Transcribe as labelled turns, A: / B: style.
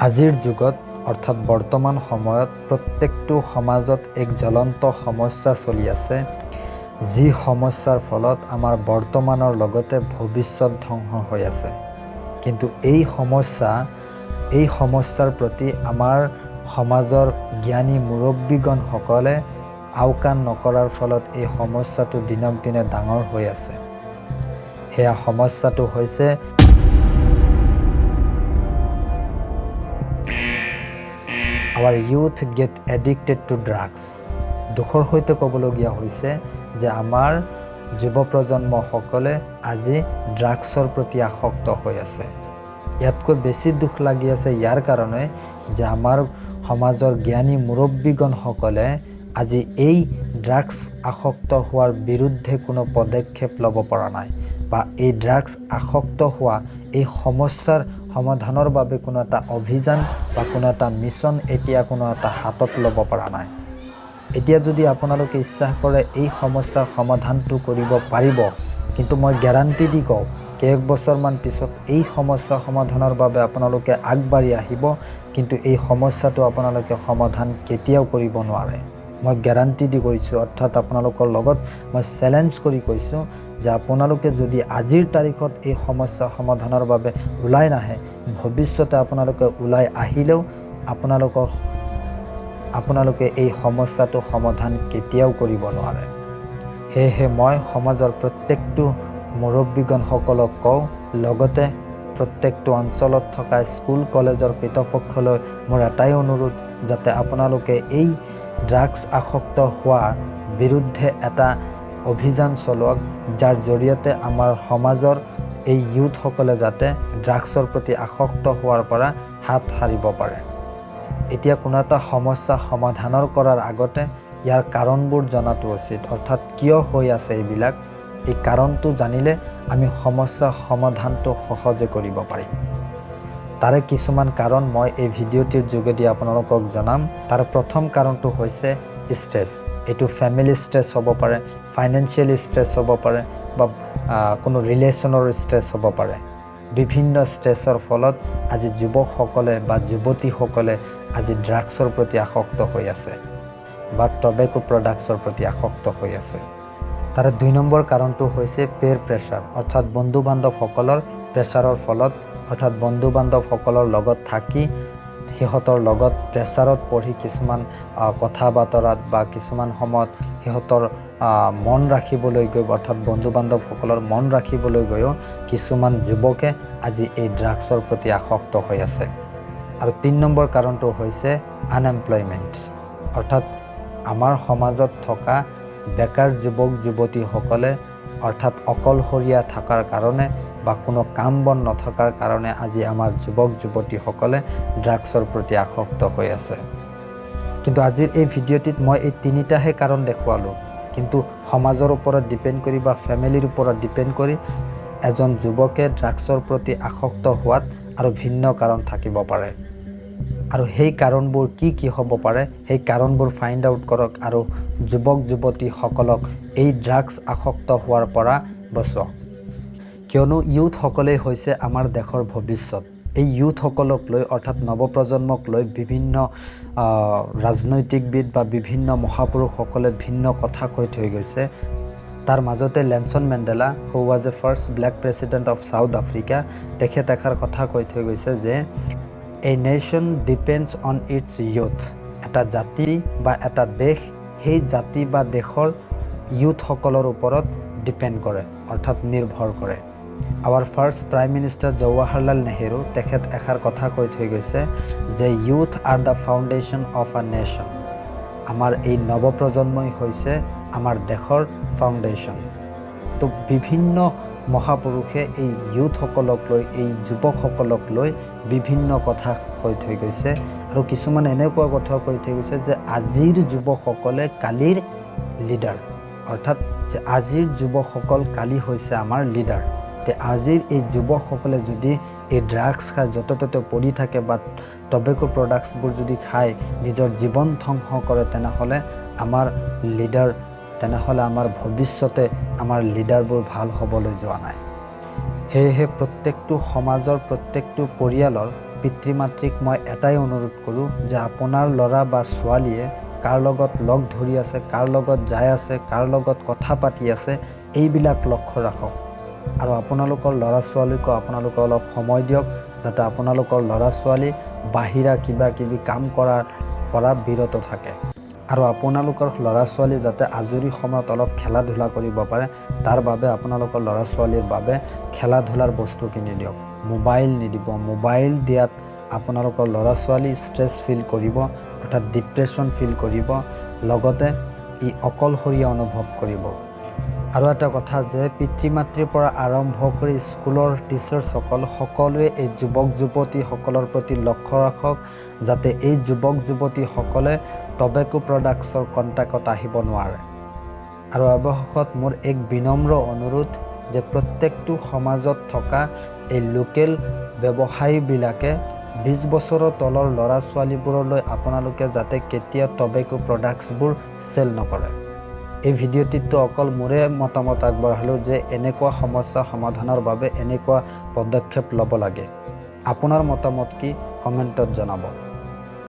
A: আজিৰ যুগত অৰ্থাৎ বৰ্তমান সময়ত প্ৰত্যেকটো সমাজত এক জ্বলন্ত সমস্যা চলি আছে, যি সমস্যাৰ ফলত আমাৰ বৰ্তমানৰ লগতে ভৱিষ্যত ধ্বংস হৈ আছে। কিন্তু এই সমস্যাৰ প্ৰতি আমাৰ সমাজৰ জ্ঞানী মুৰব্বীগণসকলে আওকাণ নকৰাৰ ফলত এই সমস্যাটো দিনক দিনে ডাঙৰ হৈ আছে। সেয়া সমস্যাটো হৈছে our youth get addicted to drugs. দুখৰ সৈতে ক'বলগীয়া হৈছে যে আমাৰ যুৱ প্ৰজন্মসকলে আজি ড্ৰাগছৰ প্ৰতি আসক্ত হৈ আছে। ইয়াতকৈ বেছি দুখ লাগি আছে ইয়াৰ কাৰণে যে আমাৰ সমাজৰ জ্ঞানী মুৰব্বীগণসকলে আজি এই ড্ৰাগছ আসক্ত হোৱাৰ বিৰুদ্ধে কোনো পদক্ষেপ ল'ব পৰা নাই, বা এই ড্ৰাগছ আসক্ত হোৱা এই সমস্যাৰ সমাধানৰ বাবে কোনো এটা অভিযান বা কোনো এটা মিছন এতিয়া কোনো এটা হাতত ল'ব পৰা নাই। এতিয়া যদি আপোনালোকে ইচ্ছা কৰে এই সমস্যাৰ সমাধানটো কৰিব পাৰিব, কিন্তু মই গেৰাণ্টি দি কওঁ কেইক বছৰমান পিছত এই সমস্যা সমাধানৰ বাবে আপোনালোকে আগবাঢ়ি আহিব, কিন্তু এই সমস্যাটো আপোনালোকে সমাধান কেতিয়াও কৰিব নোৱাৰে। মই গেৰাণ্টি দি কৈছোঁ, অৰ্থাৎ আপোনালোকৰ লগত মই চেলেঞ্জ কৰি কৈছোঁ যে আপোনালোকে যদি আজিৰ তাৰিখত এই সমস্যা সমাধানৰ বাবে ওলাই নাহে, ভৱিষ্যতে আপোনালোকে ওলাই আহিলেও আপোনালোকে এই সমস্যাটো সমাধান কেতিয়াও কৰিব নোৱাৰে। সেয়েহে মই সমাজৰ প্ৰত্যেকটো মুৰব্বীগণসকলক কওঁ, লগতে প্ৰত্যেকটো অঞ্চলত থকা স্কুল কলেজৰ কৰ্তৃপক্ষলৈ মোৰ এটাই অনুৰোধ, যাতে আপোনালোকে এই ড্ৰাগছ আসক্ত হোৱাৰ বিৰুদ্ধে এটা অভিযান চলোৱাক, যাৰ জৰিয়তে আমাৰ সমাজৰ এই ইউথসকলে যাতে ড্ৰাগছৰ প্ৰতি আসক্ত হোৱাৰ পৰা হাত সাৰিব পাৰে। এতিয়া কোনো এটা সমস্যা সমাধানৰ কৰাৰ আগতে ইয়াৰ কাৰণবোৰ জনাটো উচিত, অৰ্থাৎ কিয় হৈ আছে এইবিলাক। এই কাৰণটো জানিলে আমি সমস্যা সমাধানটো সহজে কৰিব পাৰিম। তাৰে কিছুমান কাৰণ মই এই ভিডিঅ'টিৰ যোগেদি আপোনালোকক জনাম। তাৰ প্ৰথম কাৰণটো হৈছে ষ্ট্ৰেছ। এইটো ফেমিলি ষ্ট্ৰেছ হ'ব পাৰে, ফাইনেন্সিয়েল ষ্ট্ৰেছ হ'ব পাৰে, বা কোনো ৰিলেশ্যনৰ ষ্ট্ৰেছ হ'ব পাৰে। বিভিন্ন ষ্ট্ৰেছৰ ফলত আজি যুৱকসকলে বা যুৱতীসকলে আজি ড্ৰাগছৰ প্ৰতি আসক্ত হৈ আছে বা টবেকো প্ৰডাক্টছৰ প্ৰতি আসক্ত হৈ আছে। তাৰে 2 নম্বৰ কাৰণটো হৈছে পেৰ প্ৰেছাৰ, অৰ্থাৎ বন্ধু বান্ধৱসকলৰ প্ৰেছাৰৰ ফলত, অৰ্থাৎ বন্ধু বান্ধৱসকলৰ লগত থাকি সিহঁতৰ লগত প্ৰেছাৰত পঢ়ি কিছুমান কথা বতৰাত বা কিছুমান সময়ত সিহঁতৰ মন ৰাখিবলৈ গৈ, অৰ্থাৎ বন্ধু বান্ধৱসকলৰ মন ৰাখিবলৈ গৈও কিছুমান যুৱকে আজি এই ড্ৰাগছৰ প্ৰতি আসক্ত হৈ আছে। আৰু 3 নম্বৰ কাৰণটো হৈছে আনএমপ্লয়মেণ্ট, অৰ্থাৎ আমাৰ সমাজত থকা বেকাৰ যুৱক যুৱতীসকলে, অৰ্থাৎ অকলশৰীয়া থকাৰ কাৰণে বা কোনো কাম বন নথকাৰ কাৰণে আজি আমাৰ যুৱক যুৱতীসকলে ড্ৰাগছৰ প্ৰতি আসক্ত হৈ আছে। কিন্তু আজিৰ এই ভিডিঅ'টিত মই এই 3টাহে কাৰণ দেখুৱালোঁ, কিন্তু সমাজৰ ওপৰত ডিপেণ্ড কৰি বা ফেমিলিৰ ওপৰত ডিপেণ্ড কৰি এজন যুৱকে ড্ৰাগছৰ প্ৰতি আসক্ত হোৱাত আৰু ভিন্ন কাৰণ থাকিব পাৰে। আৰু সেই কাৰণবোৰ কি কি হ'ব পাৰে, সেই কাৰণবোৰ ফাইণ্ড আউট কৰক আৰু যুৱক যুৱতীসকলক এই ড্ৰাগছ আসক্ত হোৱাৰ পৰা বচাওক। কিয়নো ইউথসকলেই হৈছে আমাৰ দেশৰ ভৱিষ্যত। এই ইউথসকলক লৈ, অৰ্থাৎ নৱপ্ৰজন্মক লৈ বিভিন্ন ৰাজনৈতিকবিদ বা বিভিন্ন মহাপুৰুষসকলে ভিন্ন কথা কৈ থৈ গৈছে। তাৰ মাজতে Nelson Mandela, who was a first black president of South Africa, তেখেত এষাৰ কথা কৈ থৈ গৈছে যে a nation depends on its youth. এটা জাতি বা এটা দেশ সেই জাতি বা দেশৰ ইউথসকলৰ ওপৰত ডিপেণ্ড কৰে, অৰ্থাৎ নিৰ্ভৰ কৰে। আৱাৰ first prime minister Jawaharlal Nehru, তেখেত এষাৰ কথা কৈ থৈ গৈছে যে youth are the foundation of a nation. আমাৰ এই নৱপ্ৰজন্মই হৈছে আমাৰ দেশৰ ফাউণ্ডেশ্যন। তো বিভিন্ন মহাপুৰুষে এই ইউথসকলক লৈ, এই যুৱকসকলক লৈ বিভিন্ন কথা কৈ থৈ গৈছে, আৰু কিছুমান এনেকুৱা কথা কৈ থৈ গৈছে যে আজিৰ যুৱকসকলে কালিৰ লিডাৰ, অৰ্থাৎ যে আজিৰ যুৱকসকল কালি হৈছে আমাৰ লিডাৰ। তে আজিৰ এই যুৱকসকলে যদি এই ড্ৰাগছ খাই য'তে ত'তে পৰি থাকে বা টবেকো প্ৰডাক্টছবোৰ যদি খাই নিজৰ জীৱন ধ্বংস কৰে, তেনেহ'লে আমাৰ ভৱিষ্যতে আমাৰ লিডাৰবোৰ ভাল হ'বলৈ যোৱা নাই। সেয়েহে প্ৰত্যেকটো সমাজৰ, প্ৰত্যেকটো পৰিয়ালৰ পিতৃ মাতৃক মই এটাই অনুৰোধ কৰোঁ যে আপোনাৰ ল'ৰা বা ছোৱালীয়ে কাৰ লগত লগ ধৰি আছে, কাৰ লগত যাই আছে, কাৰ লগত কথা পাতি আছে, এইবিলাক লক্ষ্য ৰাখক। আৰু আপোনালোকৰ ল'ৰা ছোৱালীকো আপোনালোকে অলপ সময় দিয়ক, যাতে আপোনালোকৰ ল'ৰা ছোৱালী বাহিৰা কিবা কিবি কাম কৰাৰ পৰা বিৰত থাকে। আৰু আপোনালোকৰ ল'ৰা ছোৱালী যাতে আজৰি সময়ত অলপ খেলা ধূলা কৰিব পাৰে, তাৰ বাবে আপোনালোকৰ ল'ৰা ছোৱালীৰ বাবে খেলা ধূলাৰ বস্তু কিনি দিয়ক। মোবাইল নিদিব। মোবাইল দিয়াত আপোনালোকৰ ল'ৰা ছোৱালী ষ্ট্ৰেছ ফিল কৰিব, অৰ্থাৎ ডিপ্ৰেশ্যন ফিল কৰিব, লগতে ই অকলশৰীয়া অনুভৱ কৰিব। আৰু এটা কথা যে পিতৃ মাতৃৰ পৰা আৰম্ভ কৰি স্কুলৰ টিচাৰ্ছসকল সকলোৱে এই যুৱক যুৱতীসকলৰ প্ৰতি লক্ষ্য ৰাখক, যাতে এই যুৱক যুৱতীসকলে টবেকো প্ৰডাক্টছৰ কণ্টেক্টত আহিব নোৱাৰে। আৰু অৱশেষত মোৰ এক বিনম্ৰ অনুৰোধ যে প্ৰত্যেকটো সমাজত থকা এই লোকেল ব্যৱসায়ীবিলাকে 20 বছৰৰ তলৰ ল'ৰা ছোৱালীবোৰলৈ আপোনালোকে যাতে কেতিয়াও টবেকো প্ৰডাক্টছবোৰ চেল নকৰে। এই ভিডিঅ'টিতো অকল মোৰে মতামত আগবঢ়ালোঁ যে এনেকুৱা সমস্যা সমাধানৰ বাবে এনেকুৱা পদক্ষেপ ল'ব লাগে। আপোনাৰ মতামত কি কমেণ্টত জনাব।